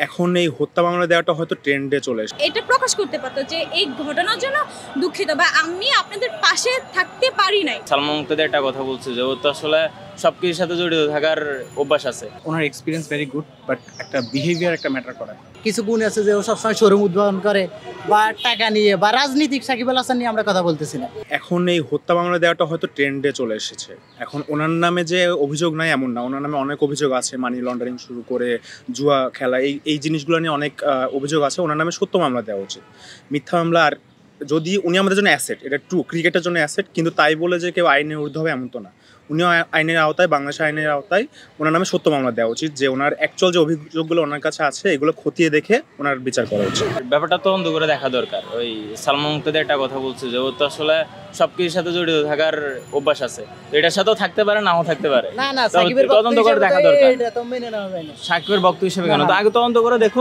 এখন এই হত্যা মামলা দেওয়াটা হয়তো ট্রেন্ডে চলে এসেছে। এটা প্রকাশ করতে পারতো যে এই ঘটনার জন্য দুঃখিত বা আমি আপনাদের পাশে থাকতে পারি নাই। সালমান মুক্তাদি একটা কথা বলছে যে ও তো আসলে সবকিছুর সাথে জড়িত থাকার অভ্যাস আছে। ওনার এক্সপিরিয়েন্স ভেরি গুড, বাট একটা বিহেভিয়ার একটা ম্যাটার করে। কিছু গুণ আছে যে ও সবসময় শোরুম উদ্বোধন করে বা টাকা নিয়ে বা রাজনীতিক সাকিব আল হাসান নিয়ে আমরা কথা বলতেছি না। এখন এই হত্যা মামলা দেওয়াটা হয়তো ট্রেন্ডে চলে এসেছে। এখন ওনার নামে যে অভিযোগ নাই এমন না, ওনার নামে অনেক অভিযোগ আছে, মানি লন্ডারিং শুরু করে জুয়া খেলা, এই জিনিসগুলো নিয়ে অনেক অভিযোগ আছে। ওনার নামে সত্য মামলা দেওয়া উচিত, মিথ্যা মামলা। আর যদি উনি আমাদের জন্য অ্যাসেট, এটা ট্রু, ক্রিকেটের জন্য অ্যাসেট, কিন্তু তাই বলে যে কেউ আইনের ঊর্ধ্বে হবে এমন তো না। উনিও আইনের আওতায়, বাংলাদেশের আইনের আওতায় ওনার নামে সত্য মামলা দেওয়া উচিত, যে ওনার অ্যাকচুয়াল যে অভিযোগগুলো ওনার কাছে আছে এগুলো খতিয়ে দেখে ওনার বিচার করা উচিত। ব্যাপারটা তদন্ত করে দেখা দরকার। ওই সালমান মুক্তাদি একটা কথা বলছে যে ও তো আসলে সবকিছুর সাথে জড়িত থাকার অভ্যাস আছে, এটার সাথেও থাকতে পারে, নাও থাকতে পারে। না না, সাকিবের তদন্ত করে দেখা দরকার। এটা তো মেনে নেওয়া যায় না। সাকিবের বক্তব্য হিসেবে কেন, তো আগে তদন্ত করে দেখো।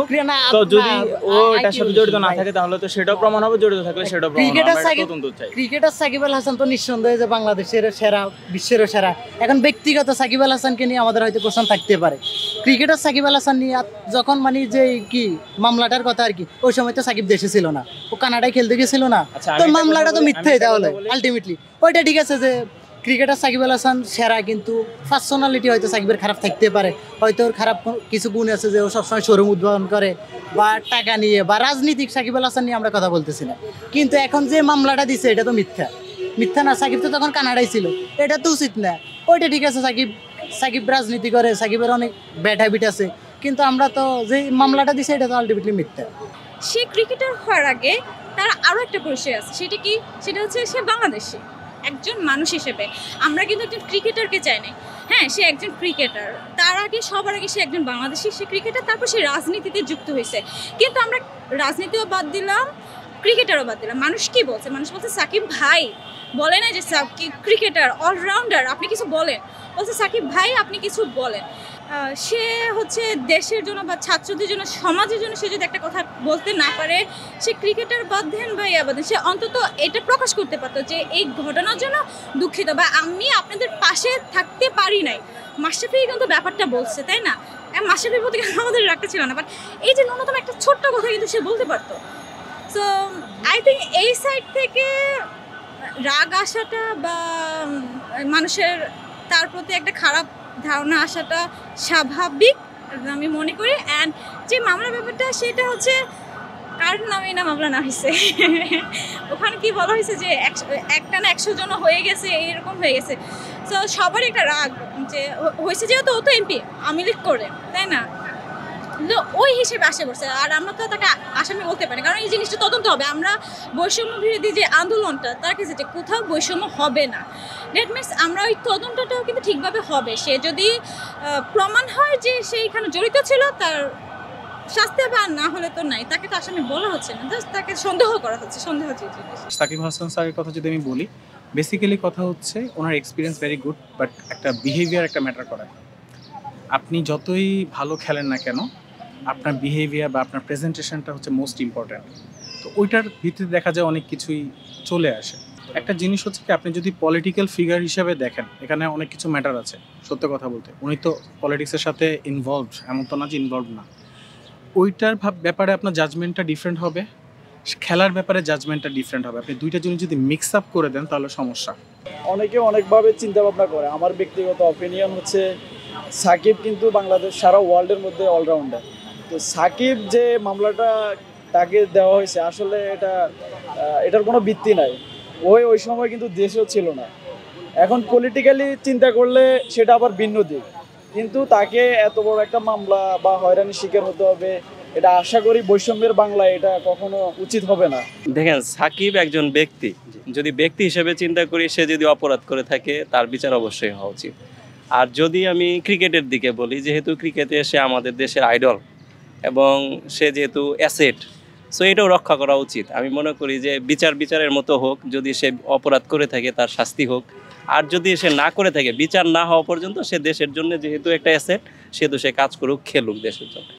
তো যদি ও এটার সাথে জড়িত না থাকে তাহলে তো সেটাও প্রমাণ হবে, জড়িত থাকলে সেটাও প্রমাণ হবে। তদন্ত চাই। ক্রিকেটার সাকিব আল হাসান তো নিঃসন্দেহে যে বাংলাদেশের সেরা, বিশ্বের সেরা। এখন ব্যক্তিগত সাকিব আল হাসানকে নিয়ে আমাদের হয়তো কোশ্চেন থাকতে পারে। ক্রিকেটার সাকিব আল হাসান নিয়ে যখন মানে যে কি মামলাটার কথা আর কি, ওই সময় তো সাকিব দেশে ছিল না, ও কানাডায় খেলতে গেছিল না। তো মামলাটা তো মিথ্যাই তাহলে আলটিমেটলি। ওইটা ঠিক আছে যে ক্রিকেটার সাকিব আল হাসান সেরা, কিন্তু পার্সোনালিটি হয়তো সাকিবের খারাপ থাকতে পারে। হয়তো ওর খারাপ কিছু গুণ আছে যে ও সবসময় শোরুম উদ্বোধন করে বা টাকা নিয়ে বা রাজনীতিক সাকিব আল হাসান নিয়ে আমরা কথা বলতেছি না। কিন্তু এখন যে মামলাটা দিছে এটা তো মিথ্যা না। সাকিব তো তখন কানাডায় ছিল, এটা তো উচিত না। ওইটা ঠিক আছে, সাকিব রাজনীতি করে, সাকিবের অনেক ব্যাড হ্যাবিট আছে, কিন্তু আমরা তো যে মামলাটা দিছে এটা তো আলটিমেটলি মিথ্যা। সে ক্রিকেটার হওয়ার আগে তার আরও একটা পরিচয় আছে, সেটা কি? সেটা হচ্ছে সে বাংলাদেশি একজন মানুষ হিসেবে। আমরা কিন্তু একজন ক্রিকেটারকে চাই না। হ্যাঁ, সে একজন ক্রিকেটার, তার আগে সবার আগে সে একজন বাংলাদেশি, সে ক্রিকেটার, তারপর সে রাজনীতিতে যুক্ত হয়েছে। কিন্তু আমরা রাজনীতিও বাদ দিলাম, ক্রিকেটারও বাদ দিলাম। মানুষ কি বলছে? মানুষ বলছে সাকিব ভাই, বলে না যে সাকিব ক্রিকেটার অলরাউন্ডার, আপনি কিছু বলেন। বলছে সাকিব ভাই আপনি কিছু বলেন। সে হচ্ছে দেশের জন্য বা ছাত্রদের জন্য, সমাজের জন্য সে যদি একটা কথা বলতে না পারে, সে ক্রিকেটার বাদ দেন বা ইয়া বাদ দেন, সে অন্তত এটা প্রকাশ করতে পারতো যে এই ঘটনার জন্য দুঃখিত বা আমি আপনাদের পাশে থাকতে পারি নাই। মাশরাফি কিন্তু ব্যাপারটা বলছে, তাই না? মাশরাফির প্রতি আমাদের রাখতে ছিল না, বাট এই যে ন্যূনতম একটা ছোট্ট কথা কিন্তু সে বলতে পারতো। সো আই থিঙ্ক এই সাইড থেকে রাগ আসাটা বা মানুষের তার প্রতি একটা খারাপ ধারণা আসাটা স্বাভাবিক আমি মনে করি। অ্যান্ড যে মামলার ব্যাপারটা সেটা হচ্ছে কার নামে না মামলা না হয়েছে, ওখানে কি বলা হয়েছে যে একটা না 100 জন হয়ে গেছে, এইরকম হয়ে গেছে। তো সবারই একটা রাগ যে হয়েছে, যেহেতু ও তো এমপি, আওয়ামী লীগ করে, তাই না? ওই হিসেবে আসে পড়ছে। আর আমরা তো তাকে আসামি বলতে পারি, কারণ এই জিনিসটা তদন্ত হবে। আমরা বৈষম্য বিরোধী যে আন্দোলনটা, তার কাছে যে কোথাও বৈষম্য হবে না, দ্যাট মিনস আমরা ওই তদন্তটাও কিন্তু ঠিকভাবে হবে। সে যদি প্রমাণ হয় যে সেইখানে জড়িত ছিল, তার শাস্তি হবে, আর না হলে তো নাই। তাকে তো আসামি বলা হচ্ছে না, জাস্ট তাকে সন্দেহ করা হচ্ছে, সন্দেহ হচ্ছে। সাকিব হাসান স্যারের কথা যদি আমি বলি, বেসিক্যালি কথা হচ্ছে ওনার এক্সপিরিয়েন্স ভেরি গুড, বাট একটা বিহেভিয়ার একটা ম্যাটার করে। আপনি যতই ভালো খেলেন না কেন, আপনার বিহেভিয়ার বা আপনার প্রেজেন্টেশনটা হচ্ছে মোস্ট ইম্পর্ট্যান্ট। তো ওইটার ভিত্তিতে দেখা যায় অনেক কিছুই চলে আসে। একটা জিনিস হচ্ছে কি, আপনি যদি পলিটিক্যাল ফিগার হিসাবে দেখেন, এখানে অনেক কিছু ম্যাটার আছে। সত্য কথা বলতে, উনি তো পলিটিক্সের সাথে ইনভলভড, এমন তো না যে ইনভলভ না। ওইটার ব্যাপারে আপনার জাজমেন্টটা ডিফারেন্ট হবে, খেলার ব্যাপারে জাজমেন্টটা ডিফারেন্ট হবে। আপনি দুইটা জিনিস যদি মিক্স আপ করে দেন তাহলে সমস্যা। অনেকে অনেকভাবে চিন্তা ভাবনা করে। আমার ব্যক্তিগত অপিনিয়ন হচ্ছে সাকিব কিন্তু বাংলাদেশ সারা ওয়ার্ল্ডের মধ্যে অলরাউন্ডার। তো সাকিব যে মামলাটা তাকে দেওয়া হয়েছে, আসলে এটার কোনো ভিত্তি নাই। ওই সময় কিন্তু দেশেও ছিল না। এখন পলিটিক্যালি চিন্তা করলে সেটা আবার ভিন্ন দিক, কিন্তু তাকে এত বড় একটা মামলা বা হয়রানির শিকার হতে হবে, এটা আশা করি বৈষম্যের বাংলায় এটা কখনো উচিত হবে না। দেখেন, সাকিব একজন ব্যক্তি, যদি ব্যক্তি হিসেবে চিন্তা করি, সে যদি অপরাধ করে থাকে তার বিচার অবশ্যই হওয়া উচিত। আর যদি আমি ক্রিকেটের দিকে বলি, যেহেতু ক্রিকেটে সে আমাদের দেশের আইডল এবং সে যেহেতু অ্যাসেট, সো এটাও রক্ষা করা উচিত। আমি মনে করি যে বিচারের মতো হোক, যদি সে অপরাধ করে থাকে তার শাস্তি হোক, আর যদি সে না করে থাকে, বিচার না হওয়া পর্যন্ত সে দেশের জন্য যেহেতু একটা অ্যাসেট, সেহেতু সে কাজ করুক, খেলুক দেশের জন্য।